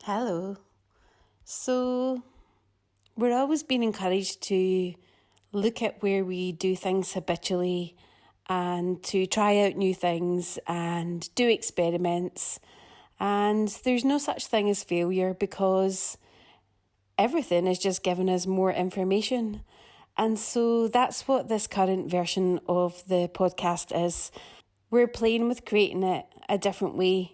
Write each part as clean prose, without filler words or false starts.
Hello. So, we're always being encouraged to look at where we do things habitually and to try out new things and do experiments. And there's no such thing as failure because everything is just giving us more information. And so that's what this current version of the podcast is. We're playing with creating it a different way.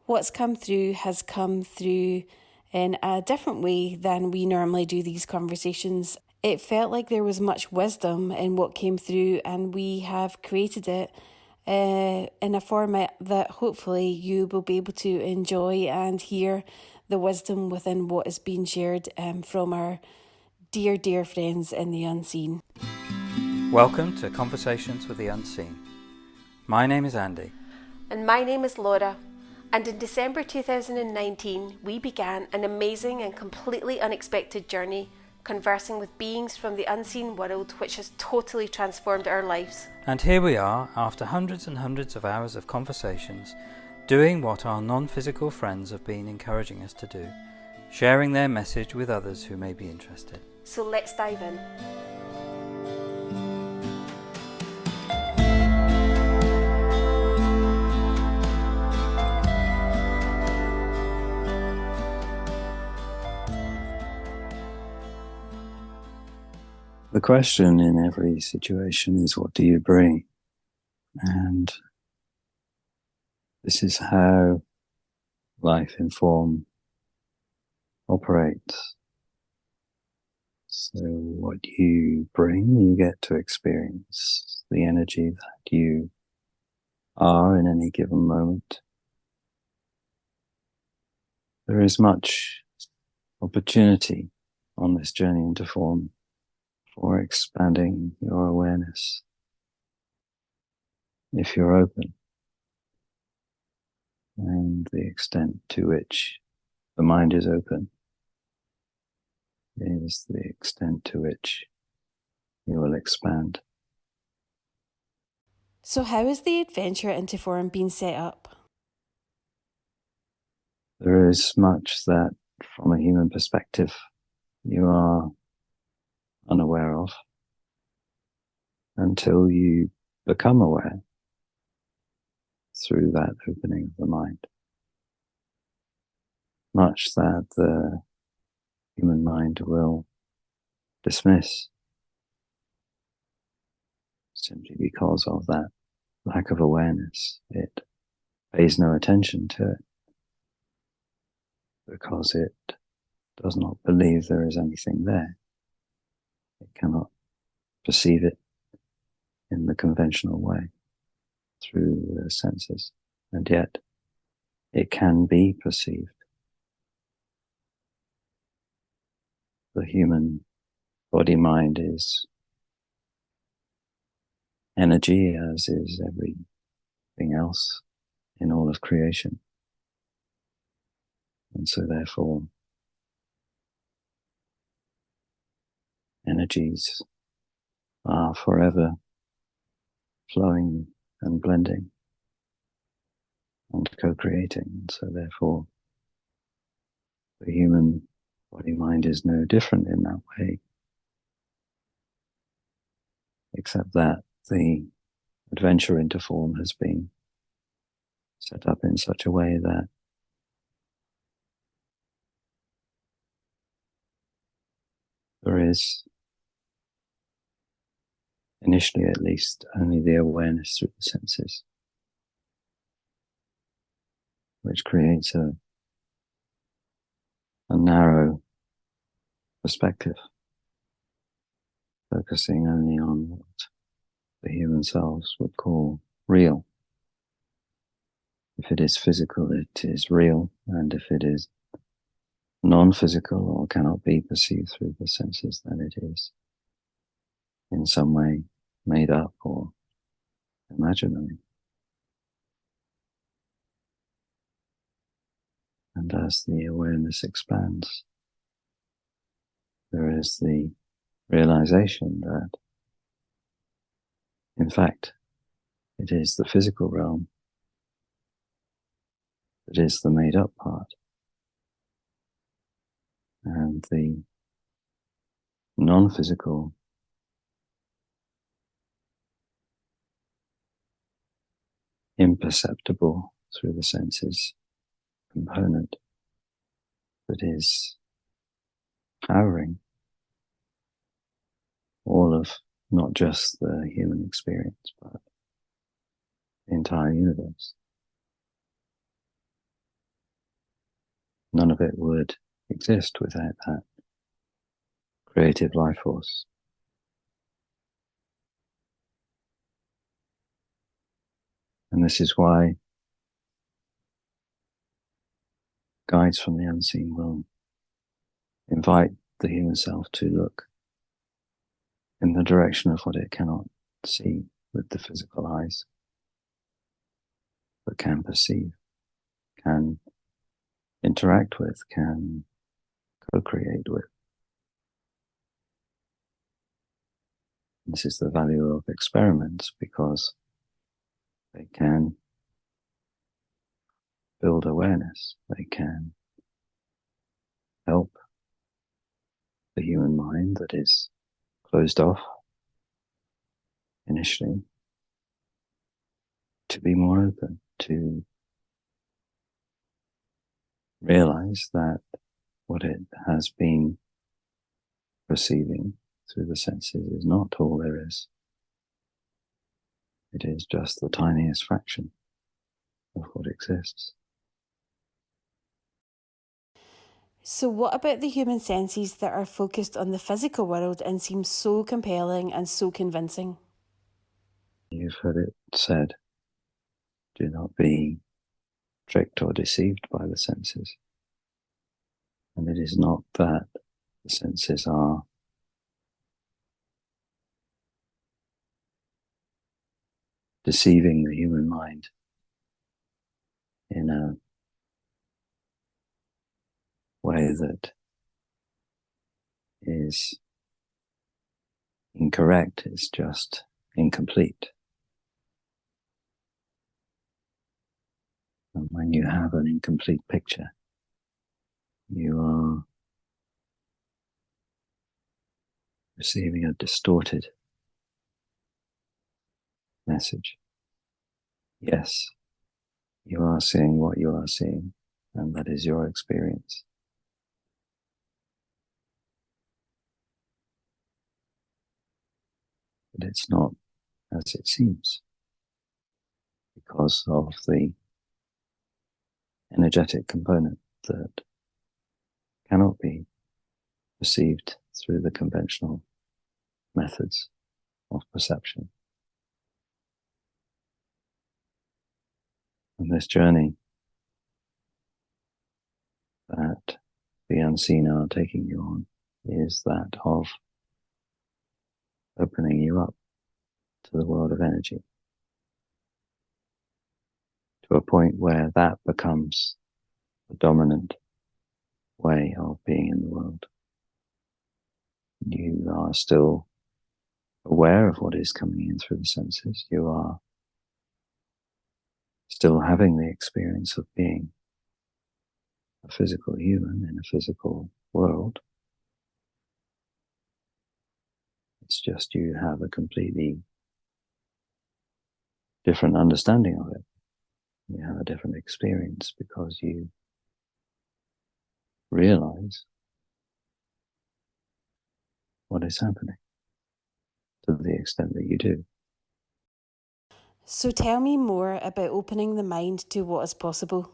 What's come through has come through in a different way than we normally do these conversations. It felt like there was much wisdom in what came through, and we have created it in a format that hopefully you will be able to enjoy and hear the wisdom within what is being shared from our dear, dear friends in the unseen. Welcome to Conversations with the Unseen. My name is Andy. And my name is Laura. And in December 2019, we began an amazing and completely unexpected journey, conversing with beings from the unseen world, which has totally transformed our lives. And here we are, after hundreds and hundreds of hours of conversations, doing what our non-physical friends have been encouraging us to do, sharing their message with others who may be interested. So let's dive in. The question in every situation is, what do you bring? And this is how life in form operates. So what you bring, you get to experience the energy that you are in any given moment. There is much opportunity on this journey into form for expanding your awareness if you're open, and the extent to which the mind is open is the extent to which you will expand. So how has the adventure into form been set up? There is much that, from a human perspective, you are unaware of until you become aware through that opening of the mind. Much that the human mind will dismiss simply because of that lack of awareness. It pays no attention to it because it does not believe there is anything there. It cannot perceive it in the conventional way through the senses, and yet it can be perceived. The human body-mind is energy, as is everything else in all of creation. And so therefore, energies are forever flowing and blending and co-creating. And so therefore, the human body-mind is no different in that way, except that the adventure into form has been set up in such a way that there is, initially at least, only the awareness through the senses, which creates a narrow perspective, focusing only on what the human selves would call real. If it is physical, it is real, and if it is non-physical or cannot be perceived through the senses, then it is in some way made up or imaginary. And as the awareness expands, there is the realization that, in fact, it is the physical realm that is the made-up part, and the non-physical imperceptible through the senses component that is powering all of not just the human experience, but the entire universe. None of it would exist without that creative life force. And this is why guides from the unseen will invite the human self to look in the direction of what it cannot see with the physical eyes, but can perceive, can interact with, can co-create with. This is the value of experiments, because they can build awareness, they can help the human mind that is closed off initially to be more open, to realize that what it has been perceiving through the senses is not all there is. It is just the tiniest fraction of what exists. So, what about the human senses that are focused on the physical world and seem so compelling and so convincing? You've heard it said, do not be tricked or deceived by the senses. And it is not that the senses are deceiving the human mind in a way that is incorrect. It's just incomplete. And when you have an incomplete picture, you are receiving a distorted message. Yes, you are seeing what you are seeing, and that is your experience. But it's not as it seems, because of the energetic component that cannot be perceived through the conventional methods of perception. And this journey that the unseen are taking you on is that of opening you up to the world of energy, to a point where that becomes the dominant way of being in the world. You are still aware of what is coming in through the senses. You are still having the experience of being a physical human in a physical world. It's just you have a completely different understanding of it. You have a different experience because you realize what is happening to the extent that you do. So, tell me more about opening the mind to what is possible.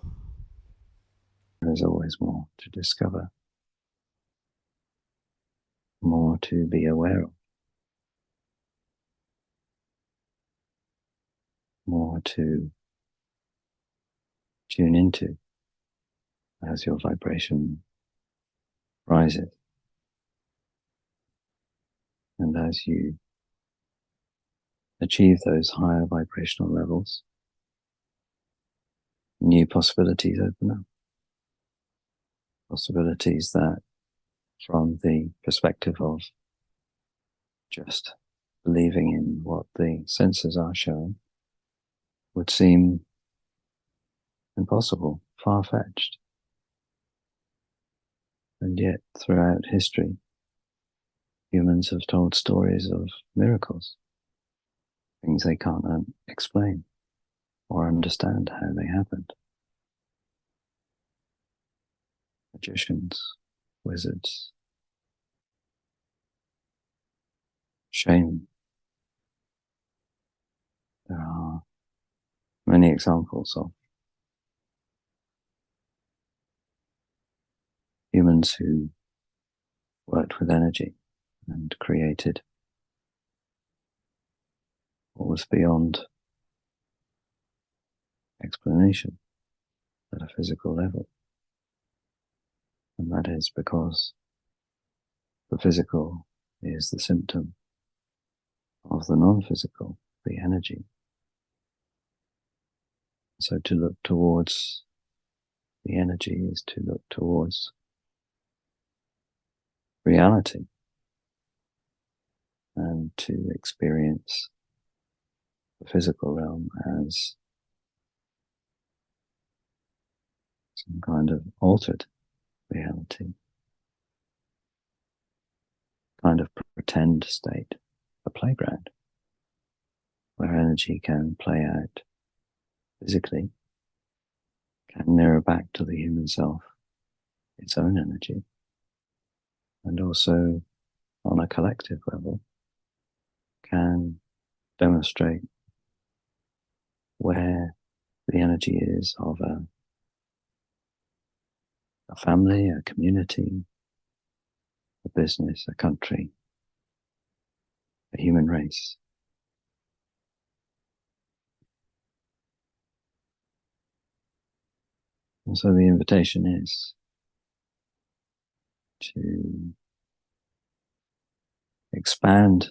There's always more to discover, more to be aware of, more to tune into as your vibration rises. And as you achieve those higher vibrational levels, new possibilities open up. Possibilities that, from the perspective of just believing in what the senses are showing, would seem impossible, far-fetched. And yet, throughout history, humans have told stories of miracles, things they can't explain or understand how they happened. Magicians, wizards, shamans. There are many examples of humans who worked with energy and created what was beyond explanation at a physical level. And that is because the physical is the symptom of the non-physical, the energy. So to look towards the energy is to look towards reality and to experience the physical realm as some kind of altered reality, kind of pretend state, a playground where energy can play out physically, can mirror back to the human self its own energy, and also on a collective level can demonstrate where the energy is of a family, a community, a business, a country, a human race. And so the invitation is to expand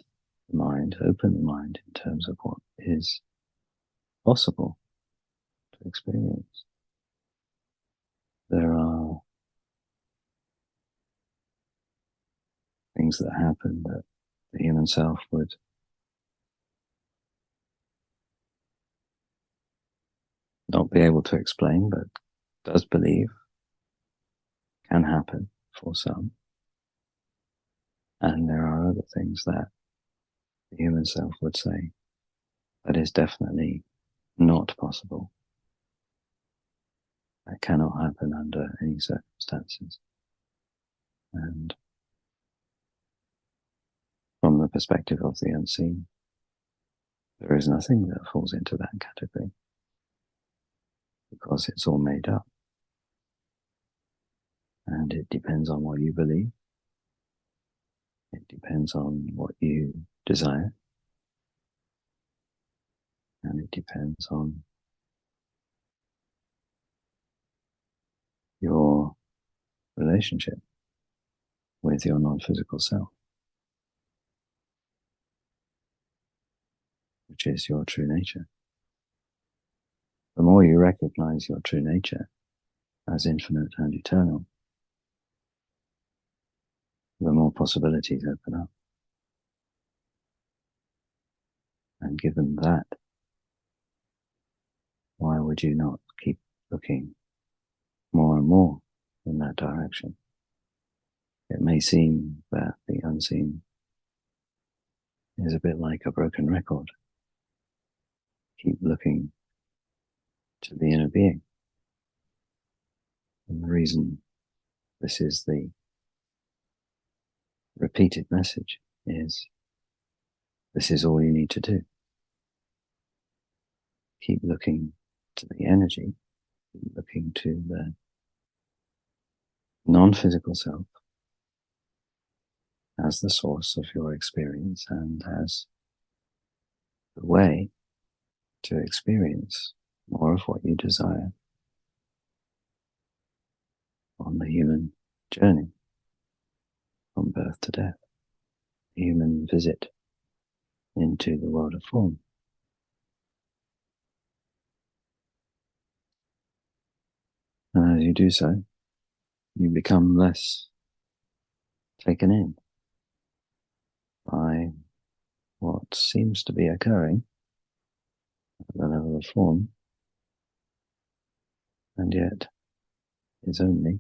the mind, open the mind in terms of what is possible to experience. There are things that happen that the human self would not be able to explain, but does believe can happen for some. And there are other things that the human self would say that is definitely not possible. That cannot happen under any circumstances. And from the perspective of the unseen, there is nothing that falls into that category because it's all made up. And it depends on what you believe. It depends on what you desire. And it depends on your relationship with your non-physical self, which is your true nature. The more you recognize your true nature as infinite and eternal, the more possibilities open up. And given that, why would you not keep looking more and more in that direction? It may seem that the unseen is a bit like a broken record. Keep looking to the inner being. And the reason this is the repeated message is this is all you need to do. Keep looking to the energy, keep looking to the non-physical self as the source of your experience and as the way to experience more of what you desire on the human journey from birth to death, the human visit into the world of form. And as you do so, you become less taken in by what seems to be occurring at the level of form, and yet is only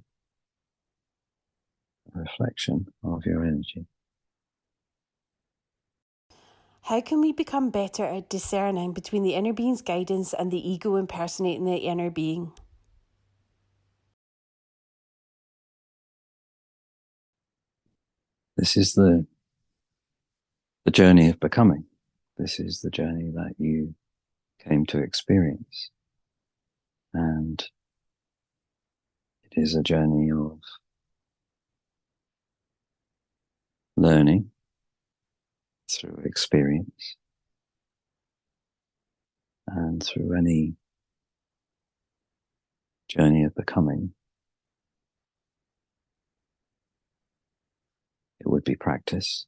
reflection of your energy. How can we become better at discerning between the inner being's guidance and the ego impersonating the inner being? This is the journey of becoming. This is the journey that you came to experience. And it is a journey of learning through experience and through any journey of becoming. It would be practice.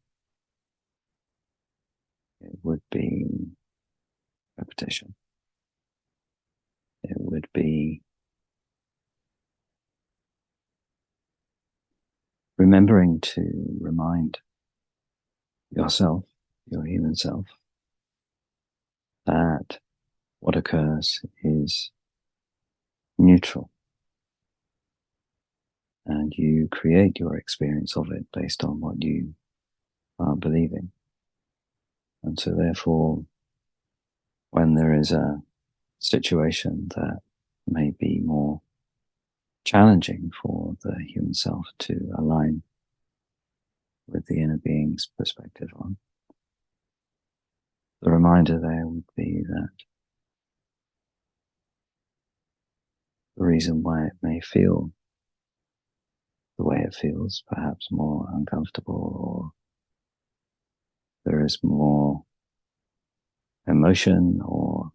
It would be repetition. It would be remembering to remind yourself, your human self, that what occurs is neutral. And you create your experience of it based on what you are believing. And so therefore, when there is a situation that may be more challenging for the human self to align with the inner being's perspective on, the reminder there would be that the reason why it may feel the way it feels, perhaps more uncomfortable, or there is more emotion or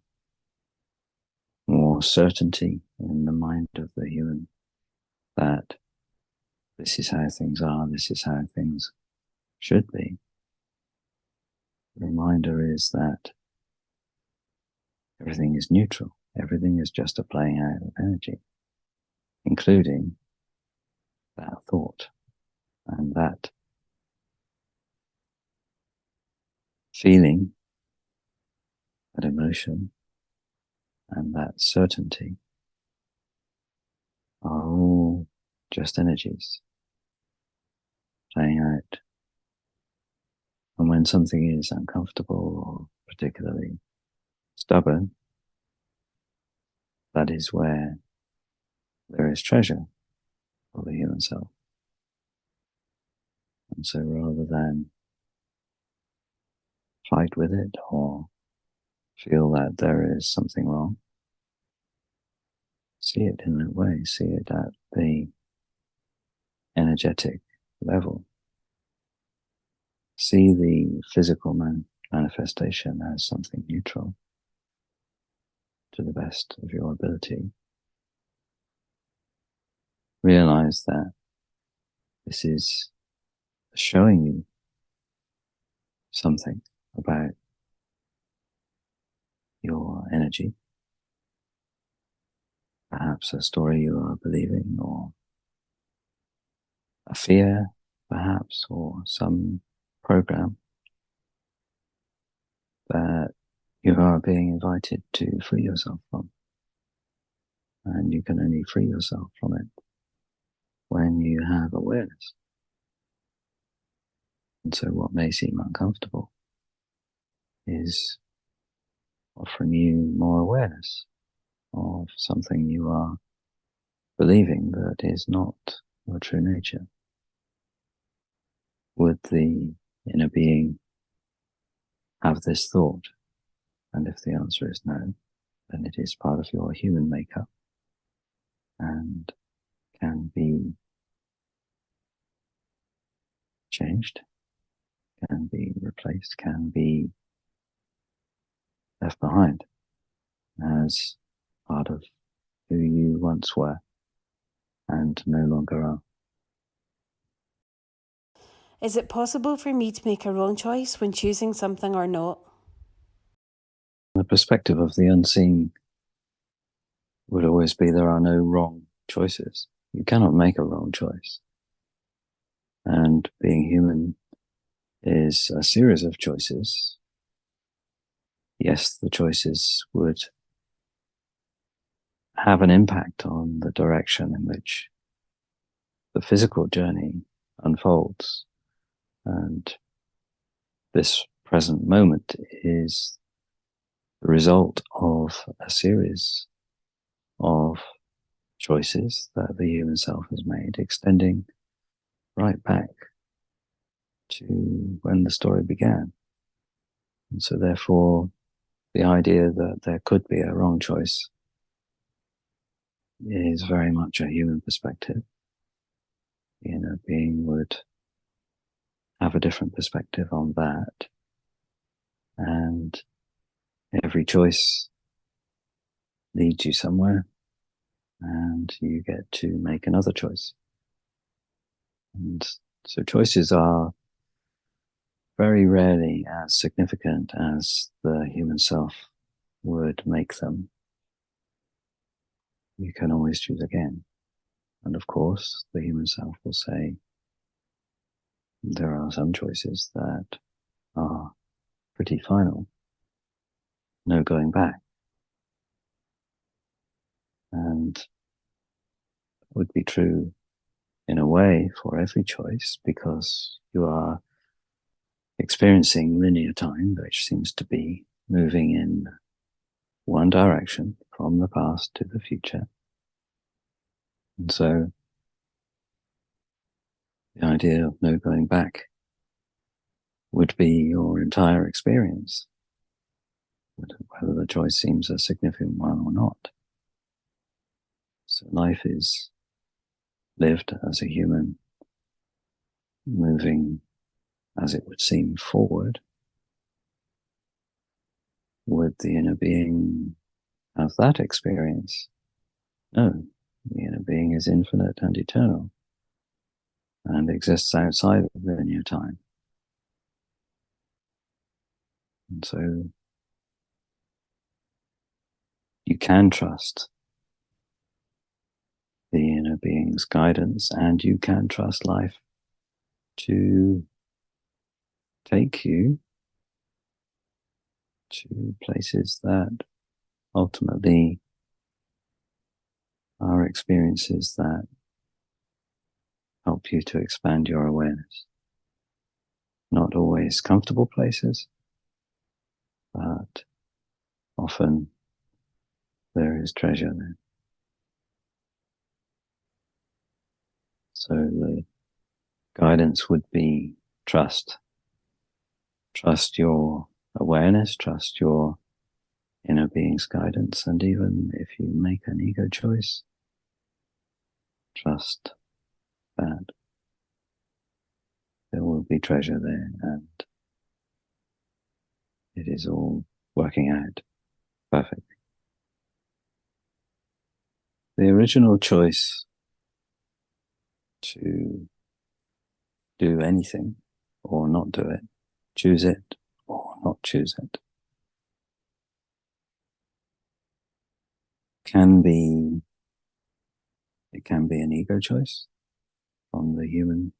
more certainty in the mind of the human that this is how things are, this is how things should be. The reminder is that everything is neutral. Everything is just a playing out of energy, including that thought and that feeling, that emotion, and that certainty are all just energies playing out. And when something is uncomfortable or particularly stubborn, that is where there is treasure for the human self. And so rather than fight with it or feel that there is something wrong, see it in that way, see it at the energetic level. See the physical manifestation as something neutral to the best of your ability. Realize that this is showing you something about your energy, perhaps a story you are believing, or a fear, perhaps, or some program that you are being invited to free yourself from. And you can only free yourself from it when you have awareness. And so what may seem uncomfortable is offering you more awareness of something you are believing that is not your true nature. Would the inner being have this thought? And if the answer is no, then it is part of your human makeup and can be changed, can be replaced, can be left behind as part of who you once were and no longer are. Is it possible for me to make a wrong choice when choosing something or not? The perspective of the unseen would always be there are no wrong choices. You cannot make a wrong choice. And being human is a series of choices. Yes, the choices would have an impact on the direction in which the physical journey unfolds. And this present moment is the result of a series of choices that the human self has made, extending right back to when the story began. And so therefore, the idea that there could be a wrong choice is very much a human perspective. The inner being would have a different perspective on that. And every choice leads you somewhere, and you get to make another choice. And so choices are very rarely as significant as the human self would make them. You can always choose again. And of course, the human self will say, there are some choices that are pretty final, no going back. And would be true in a way for every choice, because you are experiencing linear time, which seems to be moving in one direction from the past to the future. And so the idea of no going back would be your entire experience, whether the choice seems a significant one or not. So life is lived as a human, moving, as it would seem, forward. Would the inner being have that experience? No, the inner being is infinite and eternal and exists outside of linear time. And so you can trust the inner being's guidance, and you can trust life to take you to places that ultimately are experiences that help you to expand your awareness. Not always comfortable places, but often there is treasure there. So the guidance would be trust. Trust your awareness, trust your inner being's guidance, and even if you make an ego choice, trust that there will be treasure there, and it is all working out perfectly. The original choice to do anything or not do it, choose it or not choose it, it can be an ego choice on the human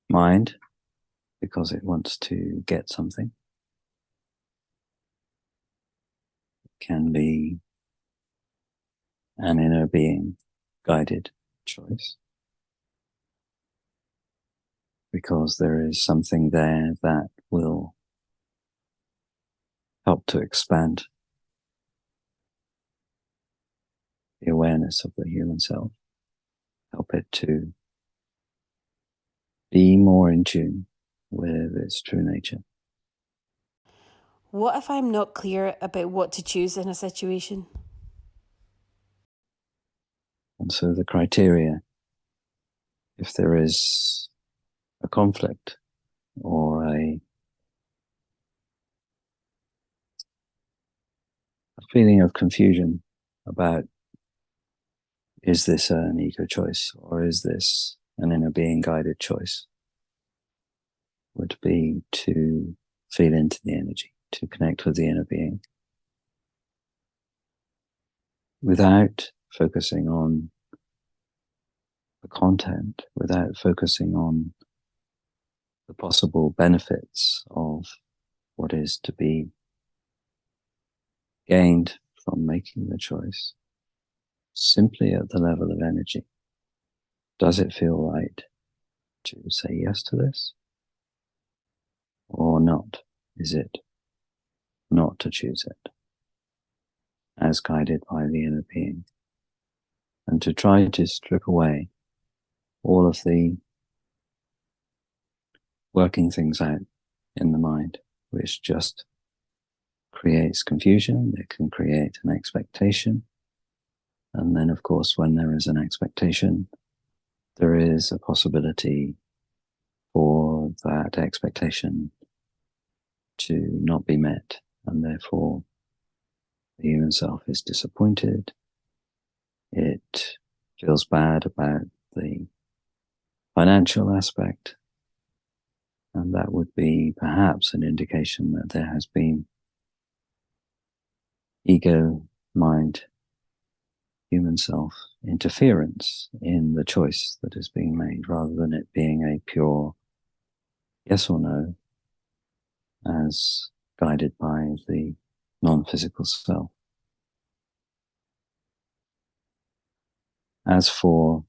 mind because it wants to get something. It can be an inner being guided choice because there is something there that will help to expand the awareness of the human self, help it to be more in tune with its true nature. What if I'm not clear about what to choose in a situation? And so the criteria, if there is a conflict or a feeling of confusion about, is this an ego choice or is this an inner being guided choice, would be to feel into the energy, to connect with the inner being without focusing on the content, without focusing on the possible benefits of what is to be gained from making the choice, simply at the level of energy. Does it feel right? to say yes to this or not? Is it not to choose it as guided by the inner being? And to try to strip away all of the working things out in the mind, which just creates confusion. It can create an expectation. And then, of course, when there is an expectation, there is a possibility for that expectation to not be met. And therefore, the human self is disappointed. It feels bad about the financial aspect. And that would be perhaps an indication that there has been ego, mind, human self interference in the choice that is being made, rather than it being a pure yes or no as guided by the non-physical self. As for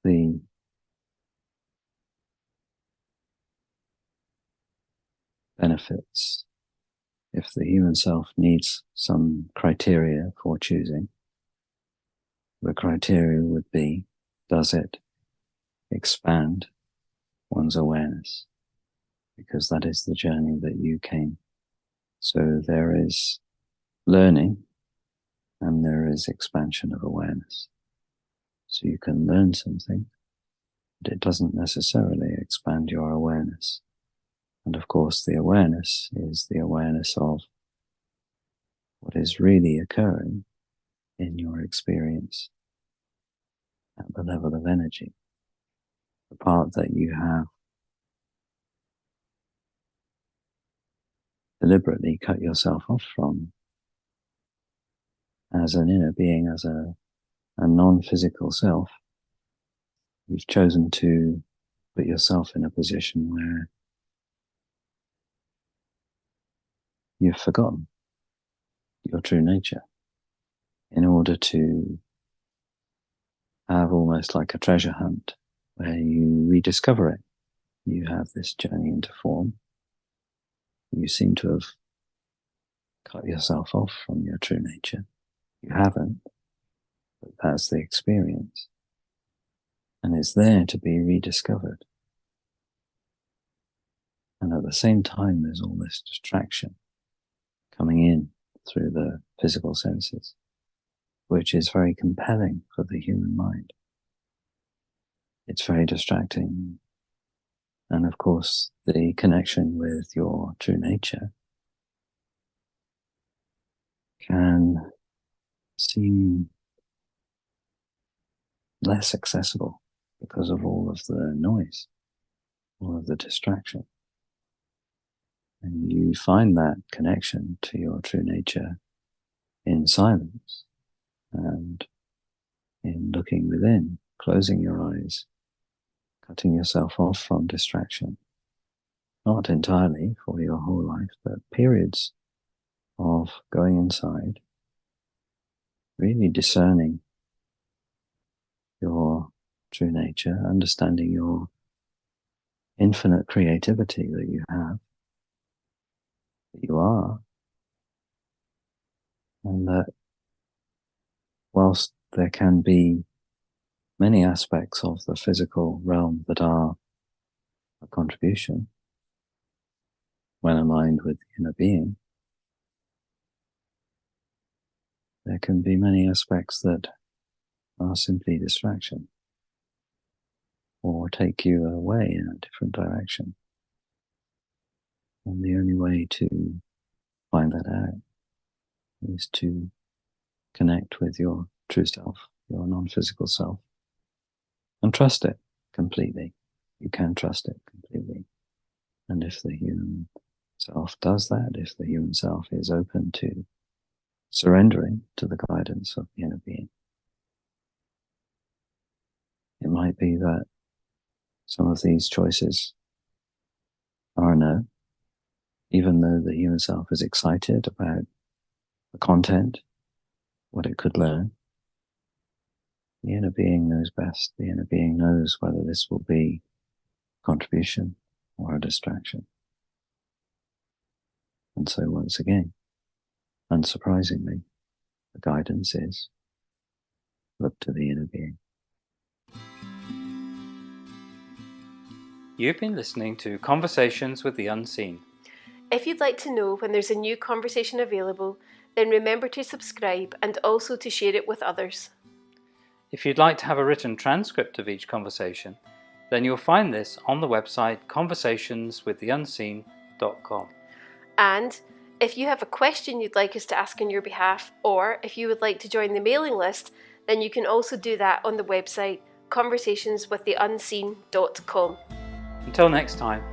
the benefits, if the human self needs some criteria for choosing, the criteria would be, does it expand one's awareness? Because that is the journey that you came. So there is learning and there is expansion of awareness. So you can learn something, but it doesn't necessarily expand your awareness. And of course, the awareness is the awareness of what is really occurring in your experience at the level of energy. The part that you have deliberately cut yourself off from as an inner being, as a non-physical self. You've chosen to put yourself in a position where you've forgotten your true nature in order to have almost like a treasure hunt where you rediscover it. You have this journey into form. You seem to have cut yourself off from your true nature. You haven't, but that's the experience. And it's there to be rediscovered. And at the same time, there's all this distraction coming in through the physical senses, which is very compelling for the human mind. It's very distracting. And of course, the connection with your true nature can seem less accessible because of all of the noise, all of the distraction. And you find that connection to your true nature in silence and in looking within, closing your eyes, cutting yourself off from distraction. Not entirely for your whole life, but periods of going inside, really discerning your true nature, understanding your infinite creativity that you have, that you are, and that whilst there can be many aspects of the physical realm that are a contribution when aligned with the inner being, there can be many aspects that are simply distraction or take you away in a different direction. And the only way to find that out is to connect with your true self, your non-physical self, and trust it completely. You can trust it completely. And if the human self does that, if the human self is open to surrendering to the guidance of the inner being, it might be that some of these choices are a no, even though the human self is excited about the content, what it could learn. The inner being knows best. The inner being knows whether this will be contribution or a distraction. And so once again, unsurprisingly, the guidance is look to the inner being. You've been listening to Conversations with the Unseen. If you'd like to know when there's a new conversation available, then remember to subscribe and also to share it with others. If you'd like to have a written transcript of each conversation, then you'll find this on the website conversationswiththeunseen.com. And if you have a question you'd like us to ask on your behalf, or if you would like to join the mailing list, then you can also do that on the website conversationswiththeunseen.com. Until next time.